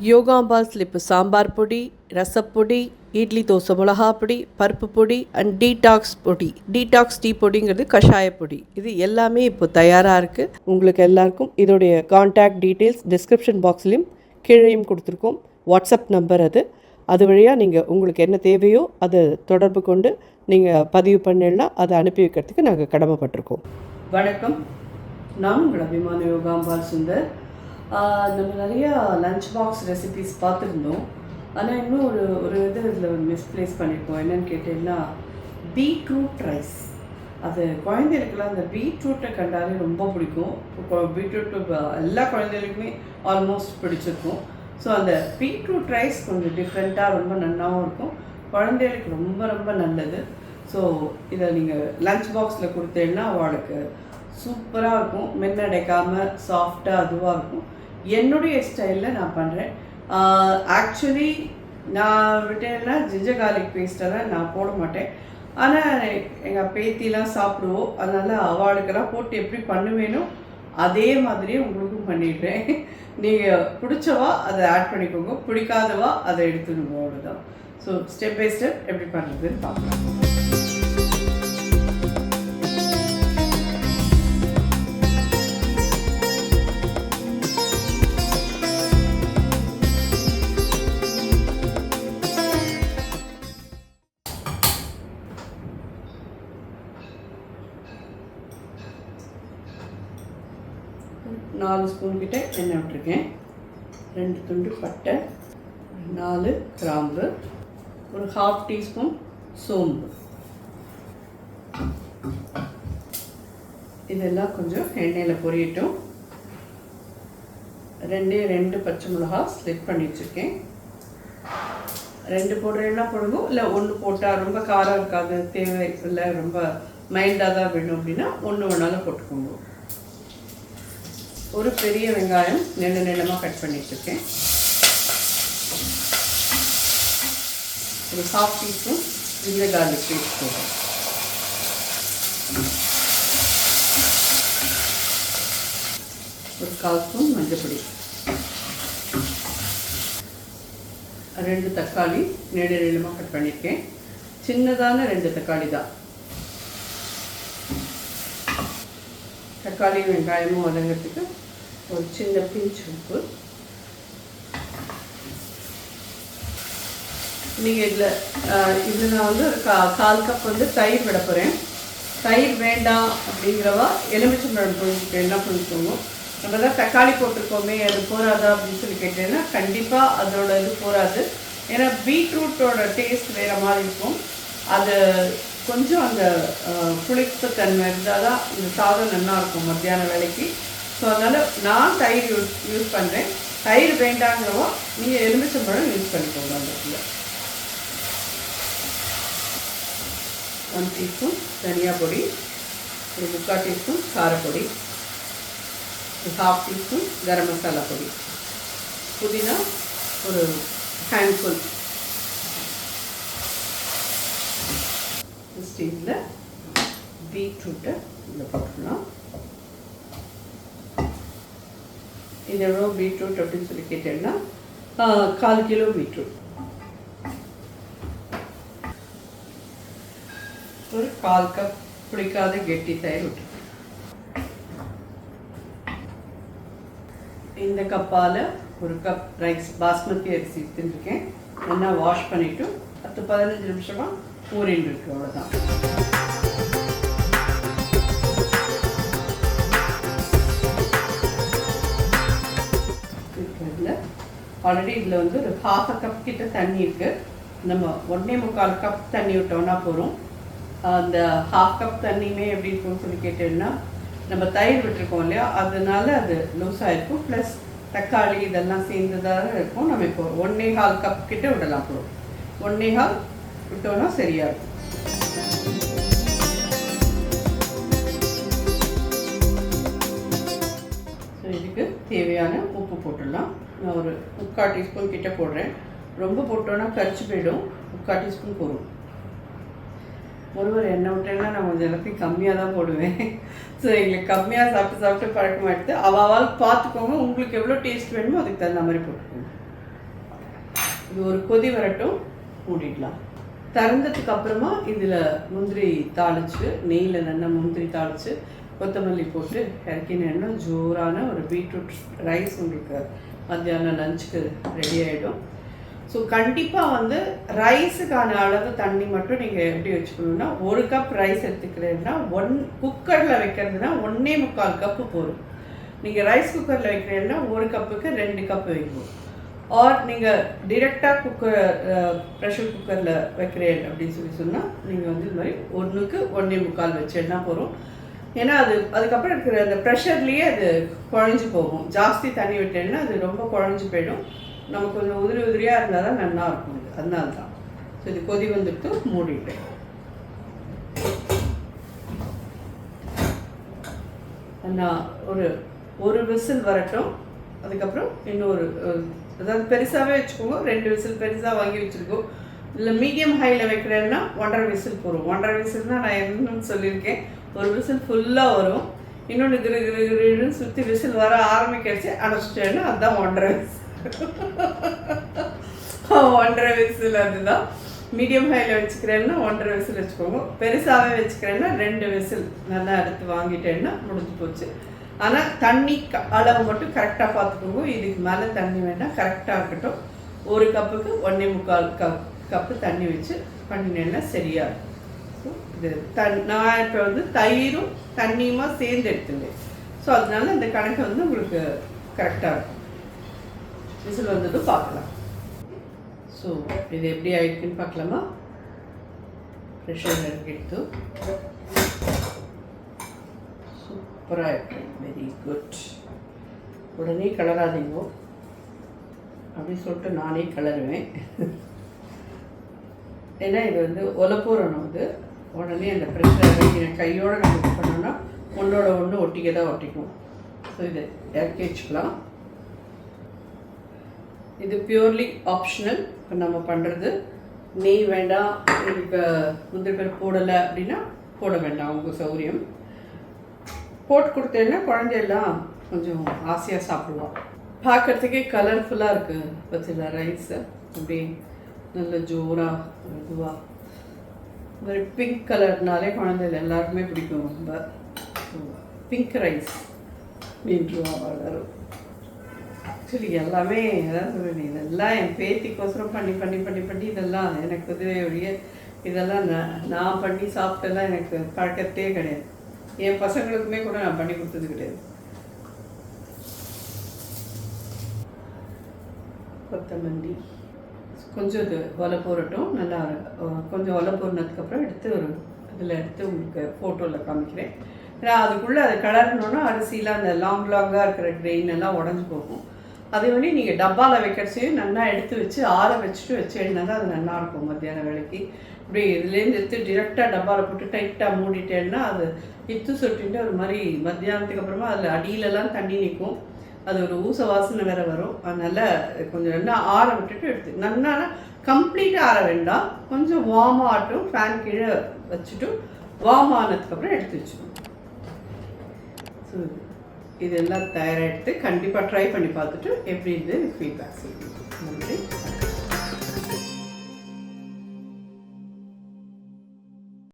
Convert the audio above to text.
யோகாம்பாஸில் இப்போ சாம்பார் பொடி, ரசப்பொடி, இட்லி தோசை மிளகா பொடி, பருப்பு பொடி அண்ட் டீடாக்ஸ் பொடி. டீடாக்ஸ் டீ பொடிங்கிறது கஷாய பொடி. இது எல்லாமே இப்போ தயாராக இருக்குது. உங்களுக்கு எல்லாருக்கும் இதோடைய கான்டாக்ட் டீட்டெயில்ஸ் டிஸ்கிரிப்ஷன் பாக்ஸ்லேயும் கீழேயும் கொடுத்துருக்கோம். வாட்ஸ்அப் நம்பர் அது வழியாக நீங்கள் உங்களுக்கு என்ன தேவையோ அதை தொடர்பு கொண்டு நீங்கள் பதிவு பண்ணிடனா அதை அனுப்பி வைக்கிறதுக்கு நாங்கள் கடமைப்பட்டிருக்கோம். வணக்கம், நான் உங்கள் அபிமான யோகாம்பால் சுந்தர். நம்ம நிறையா லஞ்ச் பாக்ஸ் ரெசிபீஸ் பார்த்துருந்தோம். ஆனால் இன்னும் ஒரு இதில் மிஸ்ப்ளேஸ் பண்ணியிருக்கோம். என்னென்னு கேட்டிங்கன்னா பீட்ரூட் ரைஸ். அது குழந்தைகளுக்கெல்லாம் அந்த பீட்ரூட்டை கண்டாலே ரொம்ப பிடிக்கும். பீட்ரூட் எல்லா குழந்தைகளுக்குமே ஆல்மோஸ்ட் பிடிச்சிருக்கும். ஸோ அந்த பீட்ரூட் ரைஸ் கொஞ்சம் டிஃப்ரெண்ட்டாக ரொம்ப நல்லாவும் இருக்கும், குழந்தைகளுக்கு ரொம்ப ரொம்ப நல்லது. ஸோ இதை நீங்கள் லஞ்ச் பாக்ஸில் கொடுத்தீங்கன்னா அவளுக்கு சூப்பராக இருக்கும், மென்னடைக்காமல் சாஃப்டாக அதுவாக இருக்கும். என்னுடைய ஸ்டைலில் நான் பண்ணுறேன். ஆக்சுவலி நான் விட்டேன்னா ஜிஞ்சர் கார்லிக் பேஸ்ட்டெல்லாம் நான் போட மாட்டேன். ஆனால் எங்கள் பேத்திலாம் சாப்பிடுவோம், அதனால் அவளுக்கெல்லாம் போட்டு எப்படி பண்ணுவேனோ அதே மாதிரியே உங்களுக்கும் பண்ணிடுறேன். நீங்கள் பிடிச்சவா அதை ஆட் பண்ணிக்கோங்க, பிடிக்காதவா அதை எடுத்துக்கணும், அவ்வளோதான். ஸோ ஸ்டெப் பை ஸ்டெப் எப்படி பண்ணுறதுன்னு பார்க்கலாம். 4 ஸ்பூன் கிட்ட எண்ணெய் விட்டுருக்கேன். 2 துண்டு பட்டை, 4 கிராம்பு, ஒரு 1/2 டீஸ்பூன் சோம்பு. இதெல்லாம் கொஞ்சம் எண்ணெயில் பொரியட்டும். 2 பச்சை மிளகா ஸ்லிப் பண்ணி வச்சுருக்கேன். 2 போடுறேன்னா போடுவோம், இல்லை 1 போட்டால் ரொம்ப காரம் இருக்காது, தேவை இல்லை, ரொம்ப மைல்டாக தான் வேணும் அப்படின்னா 1 வேணாலும் போட்டுக்கோங்க. ஒரு பெரிய வெங்காயம் நீளமாக கட் பண்ணி வச்சுருக்கேன். ஒரு 1/2 டீஸ்பூன் ஜிஞ்சர் கார்லிக் பேஸ்ட் போடுறேன். ஒரு 1/4 ஸ்பூன் மஞ்சள், 2 தக்காளி நீளமாக கட் பண்ணியிருக்கேன். சின்னதான 2 தக்காளி தான். தக்காளி வெங்காயமும் வதங்கிறதுக்கு ஒரு சின்ன பிஞ்ச் உப்பு. நீங்கள் இதில் நான் வந்து ஒரு 1/4 கப் வந்து தயிர் விட போகிறேன். தயிர் வேண்டாம் அப்படிங்கிறவா எலுமிச்சம்பழம் புழிஞ்சிட்டு என்ன புழிஞ்சிக்கோங்க. நம்ம தான் தக்காளி போட்டிருக்கோமே, அது போகாதா அப்படின்னு சொல்லி கேட்டேன்னா கண்டிப்பாக அதோட இது போகாது. ஏன்னா பீட்ரூட்டோட டேஸ்ட் வேறு மாதிரி இருக்கும். அது கொஞ்சம் அந்த புளிப்பு தன்மை இருந்தால் தான் இந்த சாதம் நல்லாயிருக்கும் மத்தியான வேலைக்கு. ஸோ அதனால் நான் தயிர் யூஸ் பண்ணுறேன். தயிர் வேண்டாங்கிறவோ நீங்கள் எலுமிச்சம்பழம் யூஸ் பண்ணிக்கோங்க. அந்த இடத்துல 1 டீஸ்பூன் தனியா பொடி, ஒரு 3/4 டீஸ்பூன் காரப்பொடி, ஒரு 1/2 டீஸ்பூன் கரம் மசாலா பொடி, புதினா ஒரு ஹேண்ட்ஃபுல். ஸ்டேஜில் பீட்ரூட்டை இதில் போட்டுக்கலாம். இது எவ்வளோ பீட்ரூட் அப்படின்னு சொல்லி கேட்டேன்னா 1/4 கிலோ பீட்ரூட், ஒரு 1/4 கப் பிடிக்காத கெட்டி தயிர் விட்டு. இந்த கப்பால் ஒரு கப் ரைஸ் பாஸ்மதி அரிசி எடுத்துருக்கேன். நல்லா வாஷ் பண்ணிவிட்டு 10-15 நிமிஷமாக ஊறின்னு இருக்கு, அவ்வளோதான். ஆல்ரெடி இதில் வந்து ஒரு 1/2 கப் கிட்ட தண்ணி இருக்குது. நம்ம 1.25 கப் தண்ணி விட்டோம்னா போகிறோம். அந்த 1/2 கப் தண்ணியுமே எப்படி இருக்கும்னு சொல்லி கேட்டோம்னா, நம்ம தயிர் விட்டுருக்கோம் இல்லையா, அதனால அது லூஸாக இருக்கும். ப்ளஸ் தக்காளி இதெல்லாம் சேர்ந்ததாக இருக்கும். நம்ம இப்போ 1.25 கப் கிட்ட விடலாம். போகிறோம் 1.25 விட்டோன்னா சரியாக இருக்கும். ஸோ இதுக்கு தேவையான உப்பு போட்டுடலாம். நான் ஒரு 3/4 டீஸ்பூன் கிட்ட போடுறேன். ரொம்ப போட்டோன்னா கரிச்சு போயிடும். 3/4 டீஸ்பூன் போடுவோம். ஒருவர் எண்ணெய் விட்டேன்னா நான் கொஞ்சம் எல்லாத்தையும் கம்மியாக தான் போடுவேன். ஸோ எங்களுக்கு கம்மியாக சாப்பிட்டு பழக்கமாகிடுது. அவள் பார்த்துக்கோங்க, உங்களுக்கு எவ்வளோ டேஸ்ட் வேணுமோ அதுக்கு தகுந்த மாதிரி போட்டுக்கோங்க. இது ஒரு கொதி வரட்டும், மூடிடலாம். திறந்ததுக்கு அப்புறமா இதில் முந்திரி தாளித்து, நெய்யில் நல்லா முந்திரி தாளித்து கொத்தமல்லி போட்டு இறக்கினேன்னா ஜோரான ஒரு பீட்ரூட் ரைஸ் உங்களுக்கு மத்தியானம் லஞ்சுக்கு ரெடி ஆகிடும். ஸோ கண்டிப்பாக வந்து ரைஸுக்கான அளவு தண்ணி மட்டும் நீங்கள் எப்படி வச்சுக்கணுன்னா, 1 கப் ரைஸ் எடுத்துக்கிறீங்கன்னா குக்கரில் வைக்கிறதுனா 1.25 கப்பு போதும். நீங்கள் ரைஸ் குக்கரில் வைக்கிறீங்கன்னா 1 கப்புக்கு 2 கப் வைக்கணும். ஆர் நீங்கள் டிரெக்டாக ப்ரெஷர் குக்கரில் வைக்கிறேன் அப்படின்னு சொன்னால் நீங்கள் வந்து இது மாதிரி 1க்கு 1.25 வச்சேன்னா போதும். ஏன்னா அதுக்கப்புறம் இருக்கிற அந்த ப்ரெஷர்லேயே அது குழஞ்சி போகும். ஜாஸ்தி தண்ணி விட்டேன்னா அது ரொம்ப குழஞ்சி போயிடும். நமக்கு கொஞ்சம் உதிரியாக இருந்தால் தான் நல்லா இருக்கும். இது அதனால தான். ஸோ இது கொதி வந்துட்டு மூடிட்டேன். நான் ஒரு விசில் வரட்டும். அதுக்கப்புறம் இன்னொரு, அதாவது பெருசாகவே வச்சுக்கோங்க, 2 விசில் பெருசாக வாங்கி வச்சுருக்கோம். இல்லை மீடியம் ஹையில் வைக்கிறேன்னா 1.5 விசில் போடும். 1.5 விசில் தான் நான் என்னன்னு சொல்லியிருக்கேன். ஒரு விசில் ஃபுல்லாக வரும். இன்னொன்று கிருன்னு சுற்றி விசில் வர ஆரம்பிக்கிடுச்சு, அடைச்சிட்டேன்னா அதுதான் 1.5 விசில். 1.5 விசில். அதுதான் மீடியம் ஹையில் வச்சுக்கிறேன்னா 1.5 விசில் வச்சுக்கோங்க. பெருசாகவே வச்சுக்கிறேன்னா 2 விசில் நல்லா எடுத்து வாங்கிட்டேன்னா முடிஞ்சு போச்சு. ஆனால் தண்ணி அளவு மட்டும் கரெக்டாக பார்த்துக்கோங்க. இதுக்கு மேலே தண்ணி வேண்டாம், கரெக்டாக இருக்கட்டும். 1 கப்புக்கு 1.25 கப்பு தண்ணி வச்சு பண்ணினேன்னா சரியாக இருக்கும். ஸோ இது நான் இப்போ வந்து தயிரும் தண்ணியுமா சேர்ந்து எடுத்துருந்தேன். ஸோ அதனால இந்த கணக்கு வந்து உங்களுக்கு கரெக்டாக இருக்கும். விசில் வந்ததும் பார்க்கலாம். ஸோ இது எப்படி ஆகிடுக்குன்னு பார்க்கலாமா? ப்ரெஷர் எடுத்து சூப்பராக இருக்கு. Very good. உடனே கலராதீங்க அப்படின்னு சொல்லிட்டு நானே கலருவேன். ஏன்னா இது வந்து ஒலப்பூரணும். இது உடனே அந்த ப்ரெஷர் வைக்கிற கையோடு நம்ம இது பண்ணோன்னா ஒன்றோட ஒன்று ஒட்டிக்க தான் ஒட்டிக்கும். ஸோ இதை இறக்கி வச்சுக்கலாம். இது பியூர்லி ஆப்ஷனல். இப்போ நம்ம பண்ணுறது நெய் வேண்டாம், இப்போ முந்திரி பருப்பு போடலை அப்படின்னா போட வேண்டாம், உங்கள் சௌரியம். போட்டு கொடுத்தேன்னா குழந்தையெல்லாம் கொஞ்சம் ஆசையாக சாப்பிடுவோம். பார்க்குறதுக்கே கலர்ஃபுல்லாக இருக்குது. பற்றில ரைஸு அப்படி நல்ல ஜோராக இதுவாக ஒரு பிங்க் கலர்னாலே குழந்தைகள் எல்லாருக்குமே பிடிக்கும். ரொம்ப பிங்க் ரைஸ் அப்படின்ட்டுருவா வளரும். ஆக்சுவலி எல்லாமே அதாவது இதெல்லாம் என் பேத்திக்கோசரம் பண்ணி பண்ணி பண்ணி பண்ணி இதெல்லாம் எனக்கு உதவி ஒழிய இதெல்லாம் நான் பண்ணி சாப்பிட்டெல்லாம் எனக்கு பழக்கத்தே கிடையாது. என் பசங்களுக்குமே கூட நான் பண்ணி கொடுத்தது கிடையாது. கொத்தமல்லி கொஞ்சம் இது ஒலை போரட்டும். நல்லா கொஞ்சம் ஒலை போரினதுக்கப்புறம் எடுத்து ஒரு இதில் எடுத்து உங்களுக்கு ஃபோட்டோவில் காமிக்கிறேன். ஏன்னா அதுக்குள்ளே அதை கலரணுன்னா அரிசியில் அந்த லாங்காக இருக்கிற கிரெயின் எல்லாம் உடஞ்சி போகும். அதே மாதிரி நீங்கள் டப்பாவில் வைக்கிறச்சையும் நல்லா எடுத்து வச்சு ஆற வச்சுட்டு வச்சேன்னா தான் அது நல்லாயிருக்கும். மத்தியான வேலைக்கு இப்படி இதுலேருந்து எடுத்து டிரெக்டாக டப்பாவில் போட்டு டைட்டாக மூடிட்டேன்னா அது இத்து சொட்டின்ட்டு ஒரு மாதிரி மத்தியானத்துக்கு அப்புறமா அதில் அடியிலலாம் தண்ணி நிற்கும். அது ஒரு ஊச வாசனை வேறு வரும். அதனால் கொஞ்சம் நல்லா ஆற விட்டுட்டு எடுத்து நல்லா கம்ப்ளீட்டாக ஆற வேண்டாம், கொஞ்சம் வார்ம் ஆகட்டும். ஃபேன் கீழே வச்சுட்டு வார்ம் ஆனதுக்கப்புறம் எடுத்து வச்சுக்கணும். ஸோ இதெல்லாம் தயாராக எடுத்து கண்டிப்பாக ட்ரை பண்ணி பார்த்துட்டு எப்படி இது ஃபீட்பேக் சொல்லுங்கள். நன்றி.